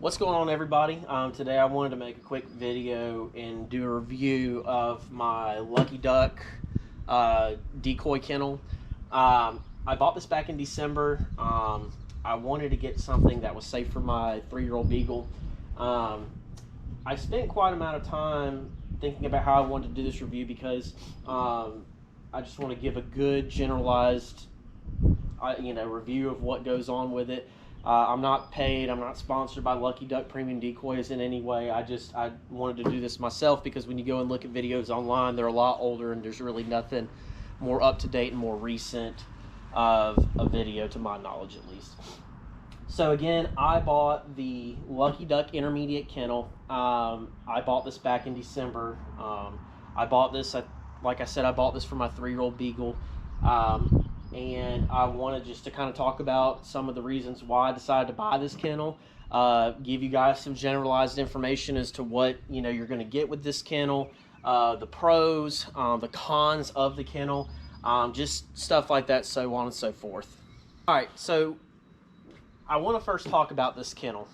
What's going on, everybody? Today I wanted to make a quick video and do a review of my Lucky Duck Decoy Kennel. I bought this back in December. I wanted to get something that was safe for my 3-year-old Beagle. I spent quite an amount of time thinking about how I wanted to do this review because I just want to give a good generalized review of what goes on with it. I'm not paid, I'm not sponsored by Lucky Duck Premium Decoys in any way. I wanted to do this myself because when you go and look at videos online, they're a lot older and there's really nothing more up to date and more recent of a video, to my knowledge at least. So again, I bought the Lucky Duck Intermediate Kennel. I bought this back in December. I bought this, like I said, I bought this for my 3-year-old Beagle. And I wanted just to kind of talk about some of the reasons why I decided to buy this kennel, give you guys some generalized information as to what you're going to get with this kennel, the pros, the cons of the kennel, just stuff like that, so on and so forth. All right, so I want to first talk about this kennel.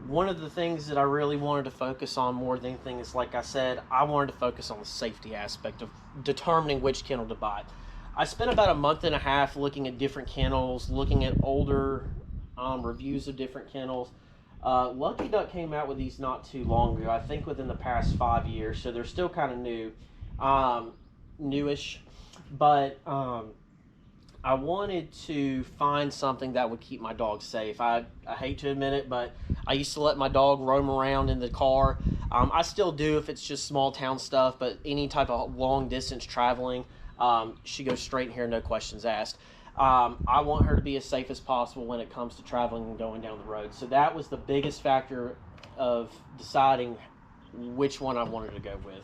One of the things that I really wanted to focus on more than anything is, like I said, I wanted to focus on the safety aspect of determining which kennel to buy. I spent about a month and a half looking at different kennels, looking at older reviews of different kennels. Lucky Duck came out with these not too long ago, I think within the past 5 years, so they're still kind of new, newish, but I wanted to find something that would keep my dog safe. I hate to admit it, but I used to let my dog roam around in the car. I still do if it's just small town stuff, but any type of long distance traveling, she goes straight in here, no questions asked. I want her to be as safe as possible when it comes to traveling and going down the road. So that was the biggest factor of deciding which one I wanted to go with.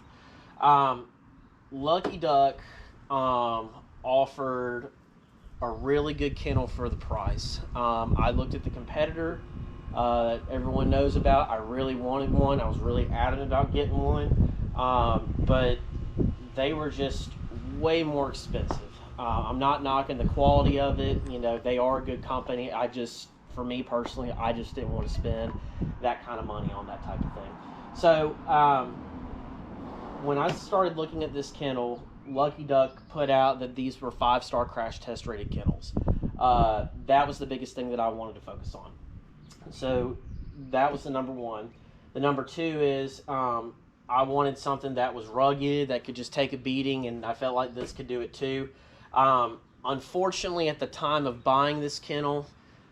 Lucky Duck offered a really good kennel for the price. I looked at the competitor that everyone knows about. I really wanted one. I was really adamant about getting one, but they were just way more expensive. I'm not knocking the quality of it. They are a good company. For me personally, I just didn't want to spend that kind of money on that type of thing. So when I started looking at this kennel, Lucky Duck put out that these were 5-star crash test rated kennels. That was the biggest thing that I wanted to focus on. So that was the number one. The number two is I wanted something that was rugged, that could just take a beating, and I felt like this could do it too. Unfortunately, at the time of buying this kennel,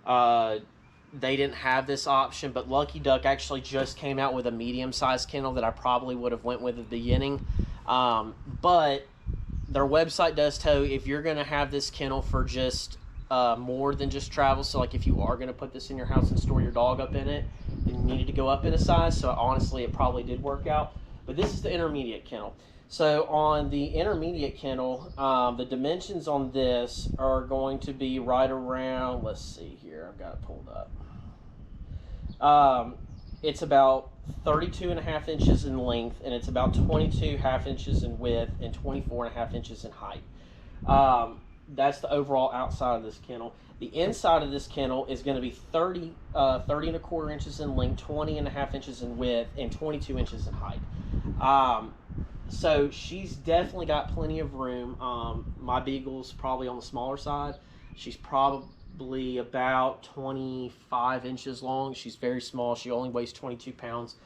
they didn't have this option, but Lucky Duck actually just came out with a medium-sized kennel that I probably would have went with at the beginning. But their website does tell you if you're going to have this kennel for just more than just travel, so like if you are going to put this in your house and store your dog up in it, then you needed to go up in a size. So honestly, it probably did work out. But this is the intermediate kennel. So on the intermediate kennel, the dimensions on this are going to be right around, let's see here, I've got it pulled up. It's about 32.5 inches in length, and it's about 22.5 inches in width and 24.5 inches in height. That's the overall outside of this kennel. The inside of this kennel is going to be 30 1/4 inches in length, 20.5 inches in width, and 22 inches in height. So she's definitely got plenty of room. My Beagle's probably on the smaller side. She's probably about 25 inches long. She's very small. She only weighs 22 pounds.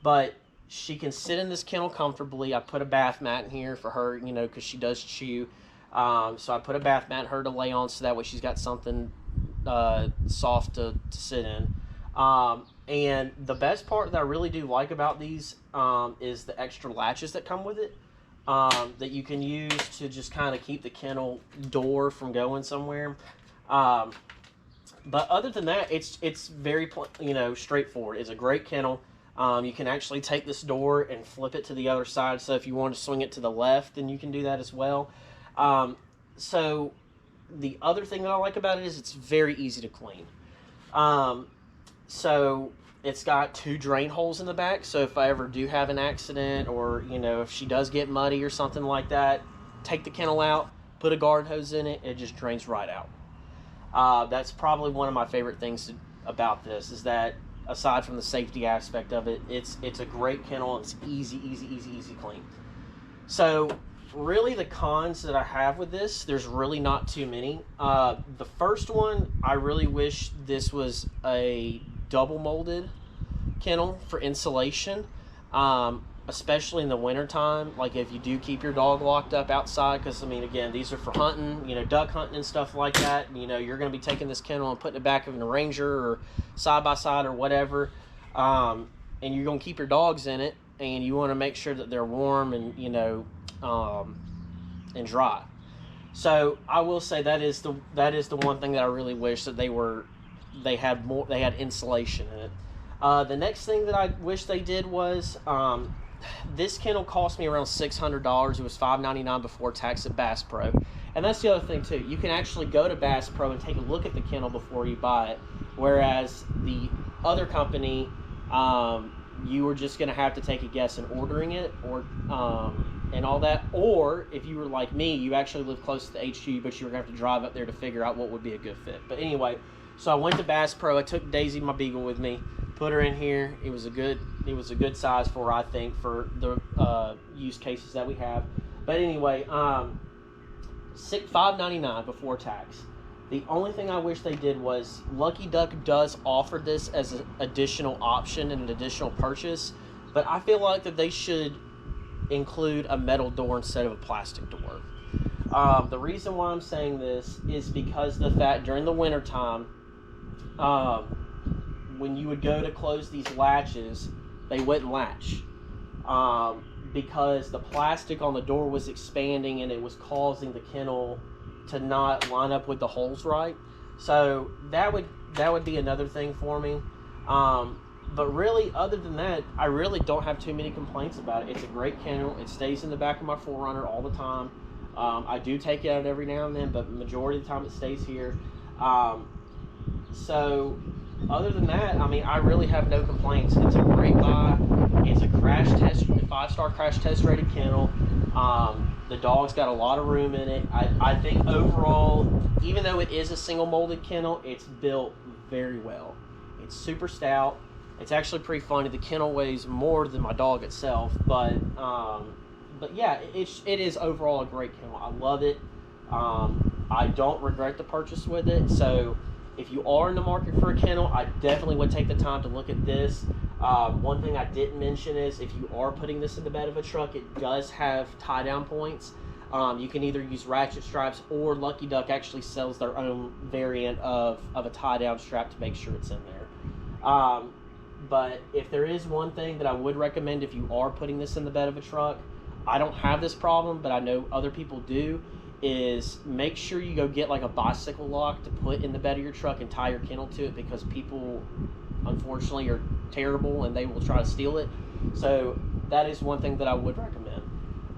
But she can sit in this kennel comfortably. I put a bath mat in here for her, because she does chew. So I put a bath mat for her to lay on so that way she's got something soft to sit in. And the best part that I really do like about these is the extra latches that come with it, that you can use to just kind of keep the kennel door from going somewhere. But other than that, it's very straightforward. It's a great kennel. You can actually take this door and flip it to the other side. So if you want to swing it to the left, then you can do that as well. So the other thing that I like about it is it's very easy to clean. So it's got 2 drain holes in the back. So if I ever do have an accident, or if she does get muddy or something like that, take the kennel out, put a garden hose in it, it just drains right out. That's probably one of my favorite things about this is that aside from the safety aspect of it, it's a great kennel. It's easy clean. So really the cons that I have with this, there's really not too many. The first one, I really wish this was a double molded kennel for insulation, especially in the wintertime. Like if you do keep your dog locked up outside, because I mean, again, these are for hunting, duck hunting and stuff like that. You're going to be taking this kennel and putting it back in a Ranger or side by side or whatever, and you're going to keep your dogs in it, and you want to make sure that they're warm and and dry. So I will say that is the one thing that I really wish that they had insulation in it. The next thing that I wish they did was, this kennel cost me around $600. It was $599 before tax at Bass Pro. And that's the other thing too. You can actually go to Bass Pro and take a look at the kennel before you buy it. Whereas the other company, you were just going to have to take a guess in ordering it, or and all that. Or if you were like me, you actually live close to the HQ, but you were going to have to drive up there to figure out what would be a good fit. But anyway, so I went to Bass Pro. I took Daisy, my beagle, with me. Put her in here. It was a good size for her, I think, for the use cases that we have. But anyway, $599 before tax. The only thing I wish they did was, Lucky Duck does offer this as an additional option and an additional purchase, but I feel like that they should include a metal door instead of a plastic door. The reason why I'm saying this is because the fact during the winter time, when you would go to close these latches, they wouldn't latch, because the plastic on the door was expanding and it was causing the kennel to not line up with the holes right. So that would be another thing for me. But really, other than that, I really don't have too many complaints about it. It's a great kennel. It stays in the back of my 4Runner all the time. I do take it out every now and then, but majority of the time it stays here. So other than that, I mean, I really have no complaints. It's a great buy. It's a 5-star crash test rated kennel. The dog's got a lot of room in it. I think overall, even though it is a single molded kennel, it's built very well. It's super stout. It's actually pretty funny. The kennel weighs more than my dog itself, but yeah, it is overall a great kennel. I love it. I don't regret the purchase with it. So if you are in the market for a kennel, I definitely would take the time to look at this. One thing I didn't mention is, if you are putting this in the bed of a truck, it does have tie-down points. You can either use ratchet straps, or Lucky Duck actually sells their own variant of a tie-down strap to make sure it's in there. But if there is one thing that I would recommend if you are putting this in the bed of a truck, I don't have this problem, but I know other people do, is make sure you go get like a bicycle lock to put in the bed of your truck and tie your kennel to it, because people unfortunately are terrible and they will try to steal it. So that is one thing that I would recommend.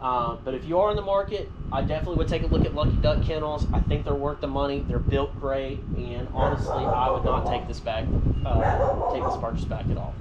But if you are in the market, I definitely would take a look at Lucky Duck kennels. I think they're worth the money. They're built great, and honestly, I would not take this purchase back at all.